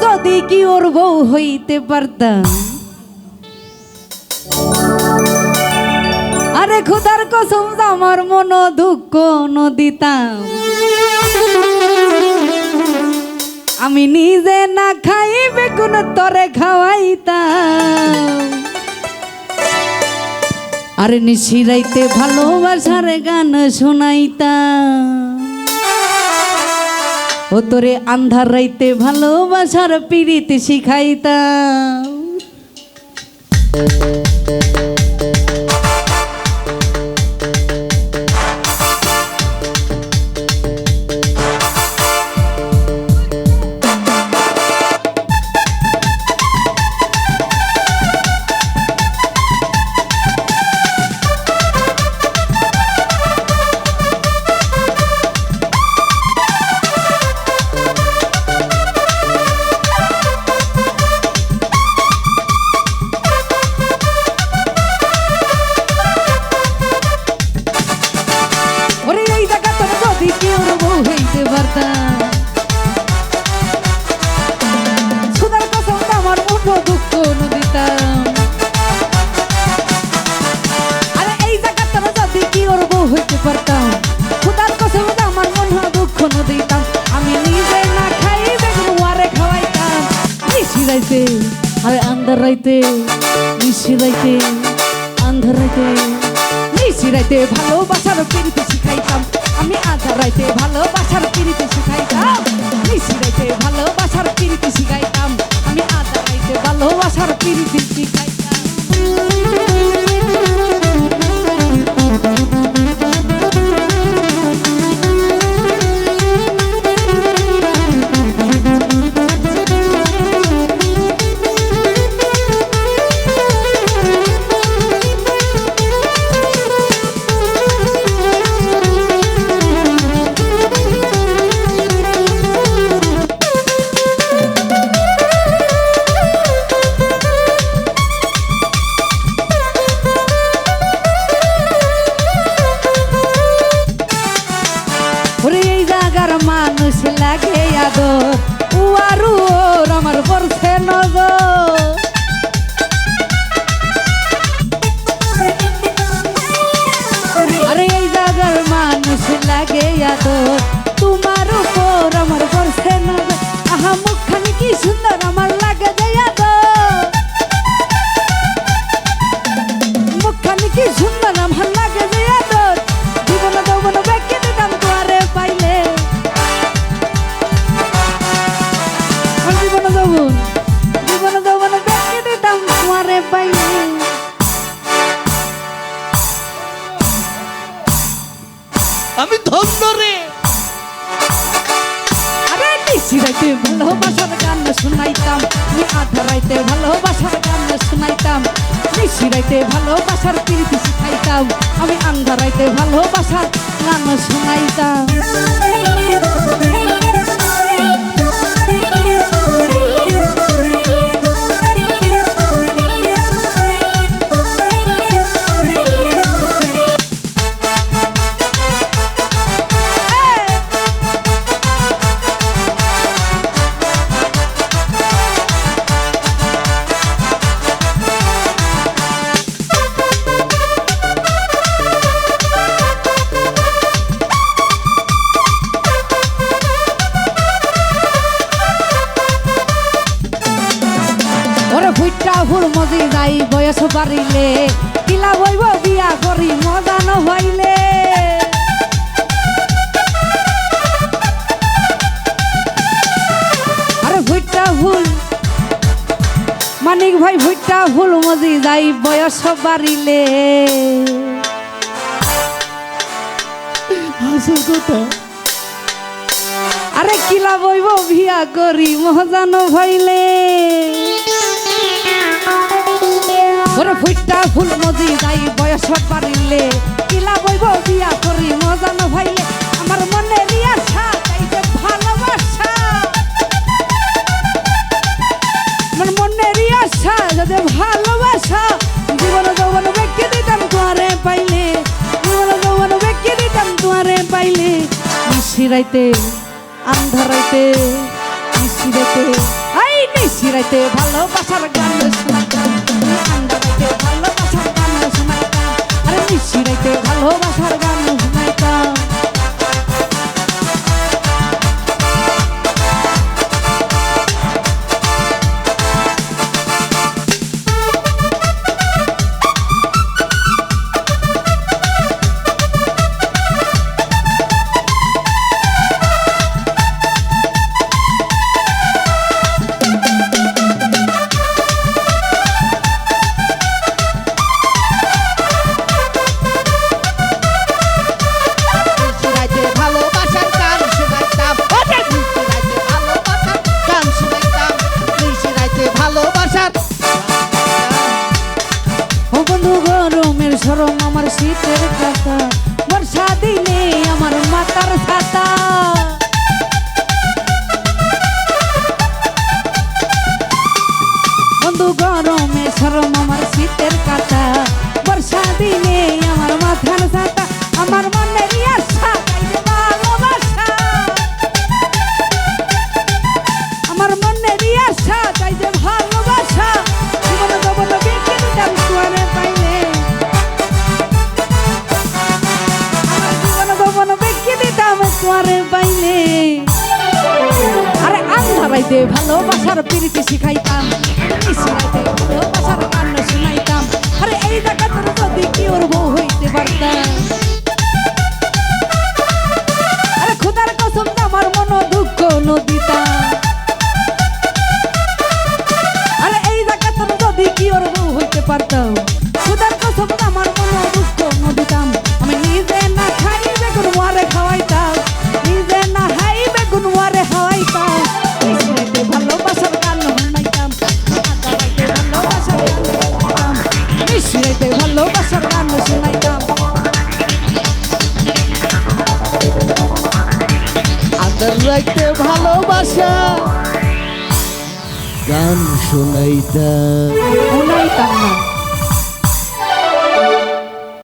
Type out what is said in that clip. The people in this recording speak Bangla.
যদি কি ওর বউ হইতে পারতাম, আরে খোদার কসম আমার মন দুঃখ নদিতাম। আমি নিজে না খাইবে কোন তরে খাওয়াইতাম। আরে নিশিরাইতে ভালোবাসার গান শোনাইতাম। ও তোরে আন্ধার রাইতে ভালোবাসার পিরিতি শিখাইতাম। সুদার কসম আমার মন দুঃখ নদিতাম। আরে এই জায়গাটা যদি কি ওর বউ হইতে পারতাম, সুদার কসম আমার মন দুঃখ নদিতাম। আমি নিজে না খাইবে ওয়ারে খাওয়াইতাম। নিশিরাইতে আরে আন্ধার রাইতে, নিশিরাইতে আন্ধার রাইতে, নিশিরাইতে ভালোবাসার পিরিতি শিখাইতাম। আমি আধার রাইতে ভালোবাসার পিরিতি শিখাইতাম। নিশিরাইতে ভালোবাসার পিরিতি শিখাইতাম। আমি আধার রাইতে ভালোবাসার পিরিতি শিখাইতাম। মানুষ লাগে আদর উয়ারু ওর আমার পড়ছে নজর। আরে এই জায়গার মানুষ লাগে আদর, তোমার উপর আমার পড়ছে নজর। আহা মুখখানি কি সুন্দর আমার লাগে যে আদর, মুখখানি কি সুন্দর আমার লাগে যে আদর। জীবন যৌবন বেঁকে দিতাম তোমারে পাইলে, জীবন যৌবন বেঁকে দিতাম তোমারে পাইলে। আমি ধন্য রে। আরে নিশিরাইতে ভালোবাসার গান শোনাইতাম। আমি আধার রাইতে ভালোবাসার গান শোনাইতাম। নিশিরাইতে ভালোবাসার প্রীতি শিখাইতাম। আমি আন্ধার রাইতে ভালোবাসার গান শোনাইতাম। ফুল মজি যাই বয়স বাড়িলে, কিলা বইব বিয়া করি মজা ন হইলে। আরে ভুইটা ফুল মানিক ভাই, ভুইটা ফুল মজি যাই বয়স বাড়িলে। আরে কিলা বইব বিয়া করি মজা ন হইলে। ওরে ফুইটা ফুল মজি যাই বয়স বাড়িলে, কিলা বইব বিয়া করি মজা ন ভাইলে। আমার মনে আশা চাইতে ভালোবাসা, আমার মনে আশা যদি ভালোবাসা। জীবন যৌবন বেঁকে দিতাম তোমারে পাইলে, জীবন যৌবন বেঁকে দিতাম তোমারে পাইলে। নিশিরাইতে আন্ধার রাইতে, নিশিরাইতে নিশিরাইতে ভালোবাসার গান শোনাইতাম আন্দারাইতে ভালোবাসার গান শোনাইতাম আরে নিশিরাইতে ভালোবাসার গান শোনাইতাম নিশিরাইতে ভালোবাসার গান শোনাইতাম নিশিরাইতে ভালোবাসার গান শোনাইতাম নিশিরাইতে ভালোবাসার ও বন্ধু গরমের সরম আমার শীতের কথা বর্ষা দিনে আমার মাথার ছাতা বন্ধু গরমের সরম আমার শীতের কথা বর্ষা দিনে আমার মাথার ছাতা আমার মনের আশা তাইলে ভালোবাসা আমার মনের আশা তাই যে ভালোবাসা জীবন যৌবন বিকে দিতাম তোরে পাইলে আমার জীবন যৌবন বিকে দিতাম তোরে পাইলে আরে আন্ধারাইতে ভালোবাসার প্রীতি শিখাইতাম নিশিরাইতে ভালোবাসার গান শোনাইতাম আরে এই জায়গাটার যদি কি ওর বউ হইতে পারতাম আরে খোদার কসম আমার মন দুঃখ নদিতাম আরে এই জায়গাটার যদি কি ওর বউ হইতে পারতাম খোদার কসম আমার মন দুঃখ নদিতাম আমি নিজে না খাই বেগুন মারে খাওয়াইতাম নিজে না খাই বেগুন মারে খাওয়াইতাম নিশিরাইতে ভালোবাসার গান শোনাইতাম আন্দারাইতে ভালোবাসার গান শোনাইতাম নিশিরাইতে ভালোবাসার গান শোনাইতাম আদার রাইতে ভালোবাসা গান শোনাইতা শোনাইতাম না